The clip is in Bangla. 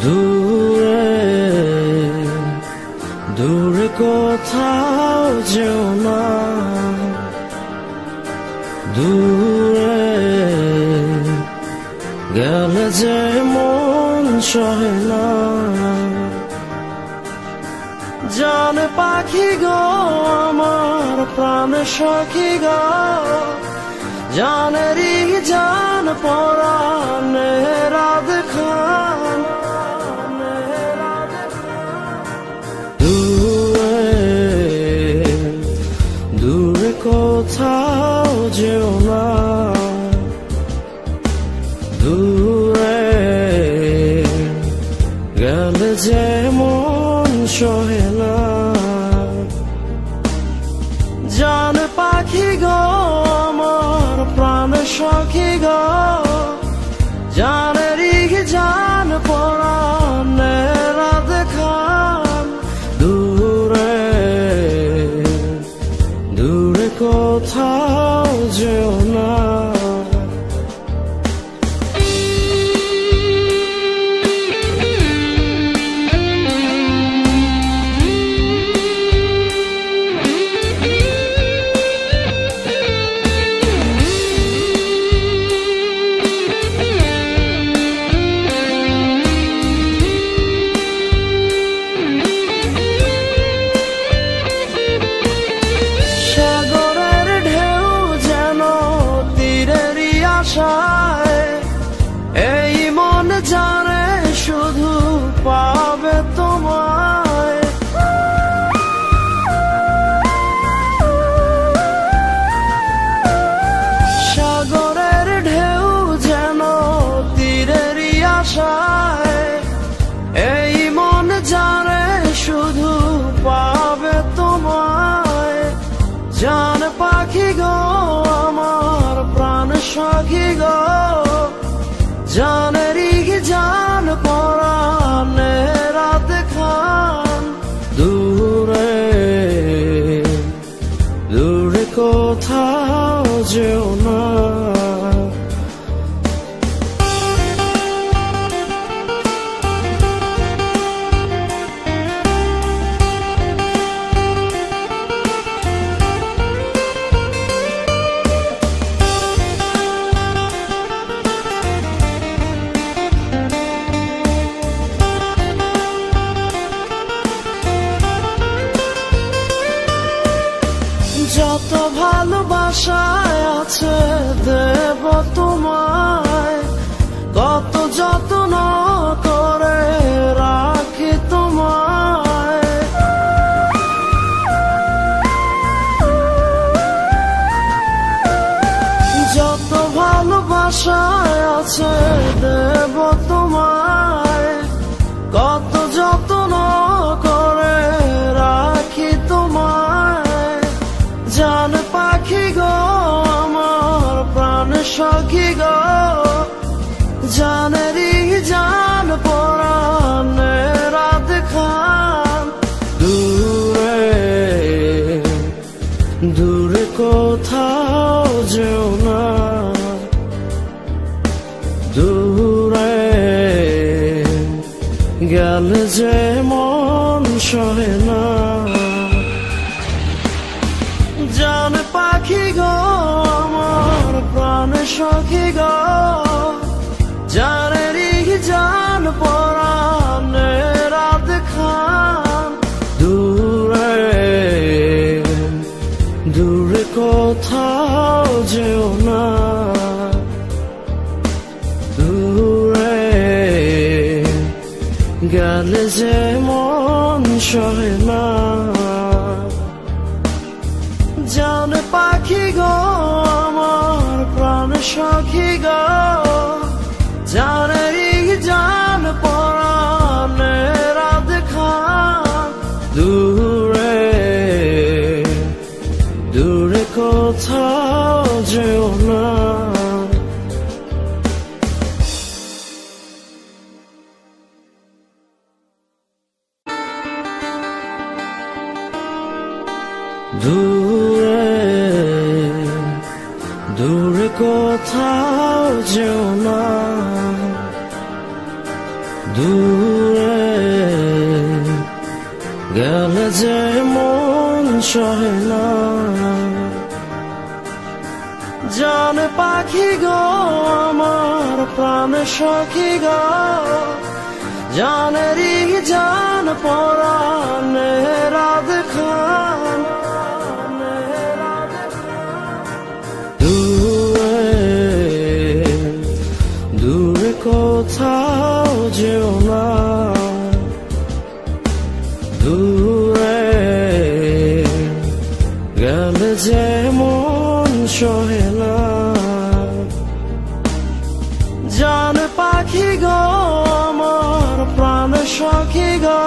দূরে দূরে কোথাও যেও না, দূরে গেলে যে মন সহে না। জানে পাখি গো আমার প্রাণের সখী গো, জানেরই জান পরাণে রাত খান। দূরে কোথাও যেও না, দূরে গেলে যে মন সহে না। জান পাখি গো আমার প্রাণের সখী গো, জানেরই জান পরাণে রাত খান। দূরে দূরে কোথাও যেও না। এই মন জানে শুধু পাবে তোমায়, সাগরের ঢেউ যেন তীরেরই আশায়। এই মন জানে শুধু পাবে তোমায়। জান পাখি গো আমার প্রাণ সখী গো, জানেরই জান পরাণে রাত খান। দূরে দূরে কোথাও যেও না। যত ভালোবাসায় আছে দেব তোমায়, কত যত্ন করে রাখি তোমায়। যত ভালোবাসায় আছে দেব তোমায়, কত যত্ন করে রাখি তোমায়। জান পাখি গো আমার প্রাণ সখী গো, জানেরই জান পরাণে রাত খান। দূরে দূরে কোথাও যেও না, দূরে গেলে যে মন সহে না। জান পাখি গো আমার প্রাণ সখী গো, জানেরই জান পরাণে রাত খান। দূরে দূরে কোথাও যেও না, দূরে গেলে যে মন সহে না। জান পাখি গো আমার প্রাণ সখী গো, জানেরই জান পরাণে রাত খান। দূরে দূরে কোথাও যেও না। দূরে দূরে কোথাও যেও না, দূরে গেলে যে মন সহে না। জান পাখি গো আমার প্রাণ সখী গো, জানেরই জান পরাণে রাত খান। দূরে কোথাও যেও না, দূরে গেলে যে মন সহে না। জান পাখি গো আমার প্রাণ সখী গো,